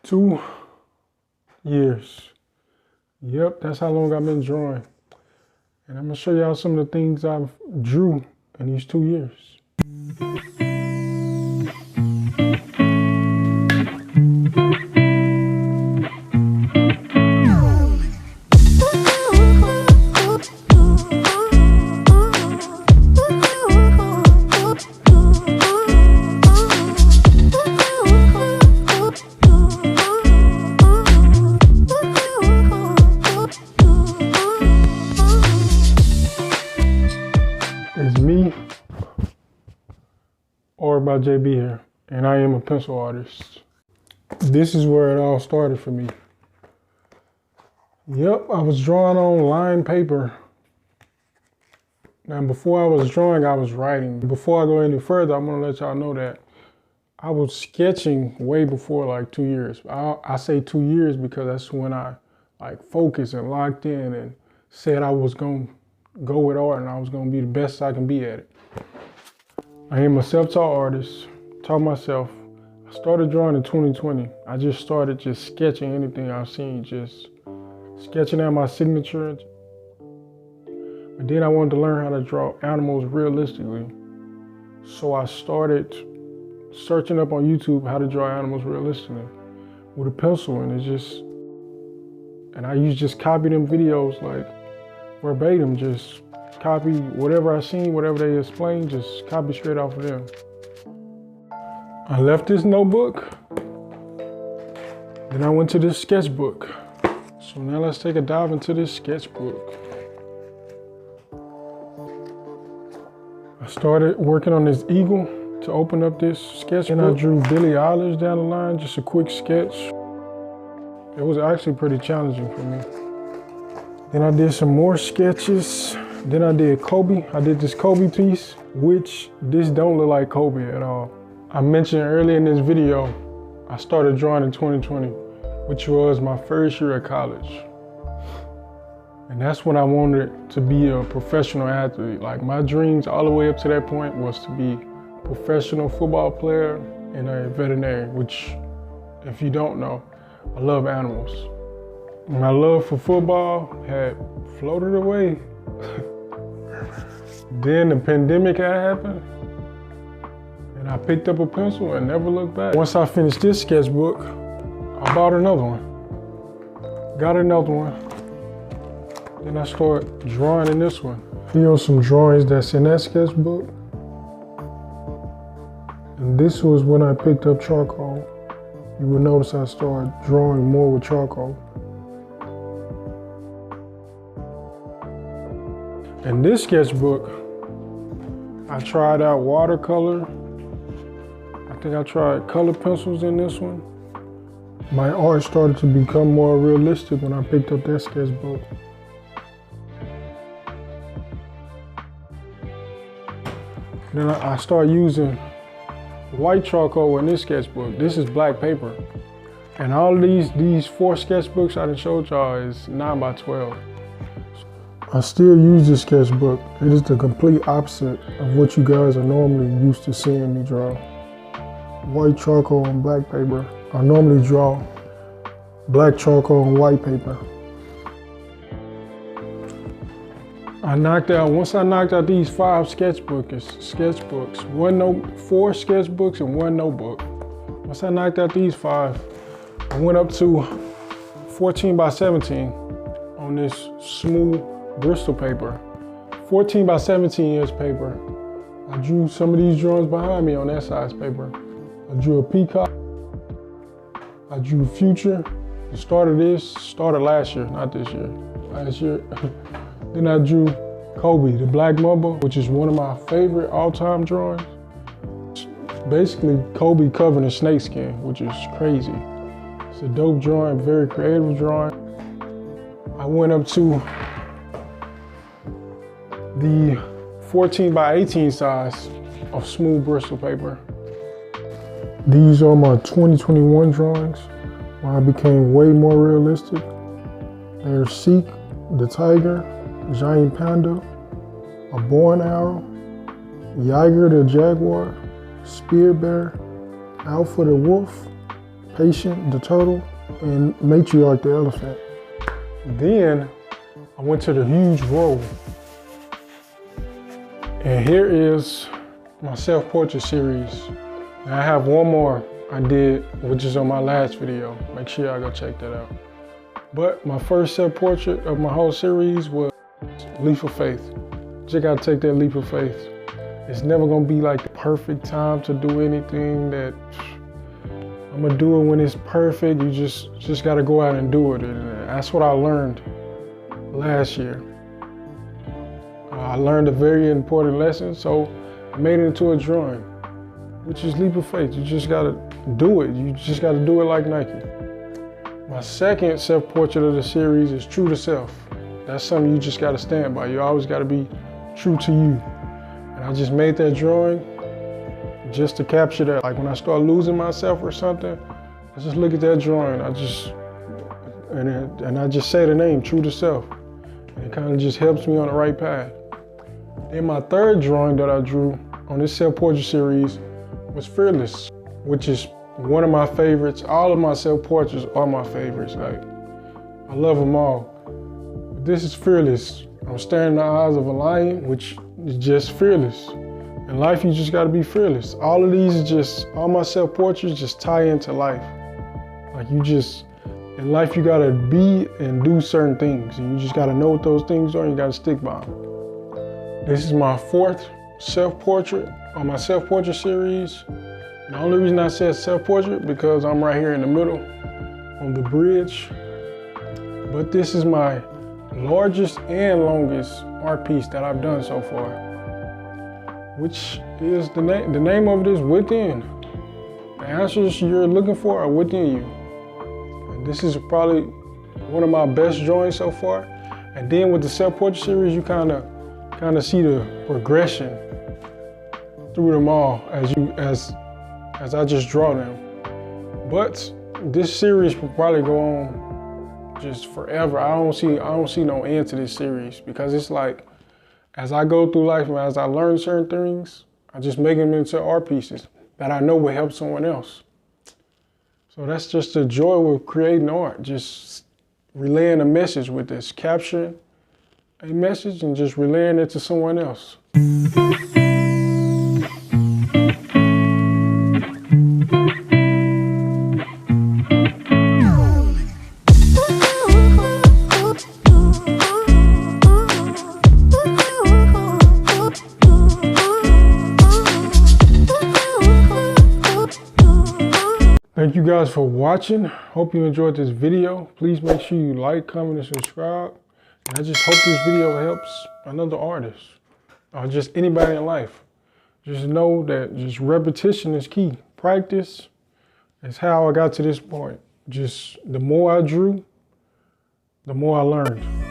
2 years. Yep, that's how long I've been drawing. And I'm gonna show y'all some of the things I've drew in these 2 years. It's me, artworkbyjb here, and I am a pencil artist. This is where it all started for me. Yep, I was drawing on lined paper. Now, before I was drawing, I was writing. Before I go any further, I'm gonna let y'all know that I was sketching way before like 2 years. I say 2 years because that's when I like focused and locked in and said I was gonna go with art and I was gonna be the best I can be at it. I am a self-taught artist, taught myself. I started drawing in 2020. I just started just sketching anything I've seen, just sketching out my signature. But then I wanted to learn how to draw animals realistically. So I started searching up on YouTube how to draw animals realistically with a pencil, and I just copy them videos like verbatim, just copy whatever I seen, whatever they explain, just copy straight off of them. I left this notebook, then I went to this sketchbook. So now let's take a dive into this sketchbook. I started working on this eagle to open up this sketchbook. And I drew Billie Eilish down the line, just a quick sketch. It was actually pretty challenging for me. Then I did some more sketches. Then I did Kobe. I did this Kobe piece, which this don't look like Kobe at all. I mentioned earlier in this video, I started drawing in 2020, which was my first year at college. And that's when I wanted to be a professional athlete. Like my dreams all the way up to that point was to be a professional football player and a veterinarian, which if you don't know, I love animals. My love for football had floated away. Then the pandemic had happened, and I picked up a pencil and never looked back. Once I finished this sketchbook, I bought another one. Got another one. Then I started drawing in this one. Here are some drawings that's in that sketchbook. And this was when I picked up charcoal. You will notice I started drawing more with charcoal. In this sketchbook, I tried out watercolor. I think I tried color pencils in this one. My art started to become more realistic when I picked up that sketchbook. Then I started using white charcoal in this sketchbook. This is black paper. And all of these 4 sketchbooks I done showed y'all is 9 by 12. I still use this sketchbook. It is the complete opposite of what you guys are normally used to seeing me draw. White charcoal on black paper. I normally draw black charcoal on white paper. Once I knocked out these 5 sketchbooks, 4 sketchbooks and 1 notebook. Once I knocked out these 5, I went up to 14 by 17 on this smooth Bristol paper. 14 by 17 inch paper. I drew some of these drawings behind me on that size paper. I drew a peacock. I drew Future. The start of this started last year, not this year. Last year. Then I drew Kobe, the Black Mamba, which is one of my favorite all-time drawings. It's basically Kobe covered in snakeskin, which is crazy. It's a dope drawing, very creative drawing. I went up to the 14 by 18 size of smooth Bristol paper. These are my 2021 drawings, where I became way more realistic. They're Seek, the tiger, giant panda, a bow and arrow, Yiger the jaguar, spear bear, Alpha the wolf, Patient, the turtle, and Matriarch, the elephant. Then I went to the huge roll. And here is my self-portrait series. And I have one more I did, which is on my last video. Make sure y'all go check that out. But my first self-portrait of my whole series was leap of faith. Just gotta take that leap of faith. It's never gonna be like the perfect time to do anything that I'm gonna do it when it's perfect. You just gotta go out and do it. And that's what I learned last year. I learned a very important lesson, so I made it into a drawing, which is leap of faith. You just gotta do it. You just gotta do it like Nike. My second self-portrait of the series is true to self. That's something you just gotta stand by. You always gotta be true to you. And I just made that drawing just to capture that. Like when I start losing myself or something, I just look at that drawing. I just say the name, true to self. And it kind of just helps me on the right path. Then my third drawing that I drew on this self-portrait series was Fearless, which is one of my favorites. All of my self-portraits are my favorites. Like, I love them all. But this is Fearless. I'm staring in the eyes of a lion, which is just fearless. In life, you just gotta be fearless. All of these are just, all my self-portraits just tie into life. Like in life, you gotta be and do certain things. And you just gotta know what those things are and you gotta stick by them. This is my fourth self-portrait on my self-portrait series. And the only reason I said self-portrait because I'm right here in the middle on the bridge. But this is my largest and longest art piece that I've done so far, which is the name of it is Within. The answers you're looking for are within you. And this is probably one of my best drawings so far. And then with the self-portrait series, you kind of see the progression through them all as I just draw them. But this series will probably go on just forever. I don't see no end to this series because it's like, as I go through life and as I learn certain things, I just make them into art pieces that I know will help someone else. So that's just the joy of creating art, just relaying a message with this, capturing a message and just relaying it to someone else. Thank you guys for watching. Hope you enjoyed this video. Please make sure you like, comment, and subscribe. And I just hope this video helps another artist or just anybody in life. Just know that just repetition is key. Practice is how I got to this point. Just the more I drew, the more I learned.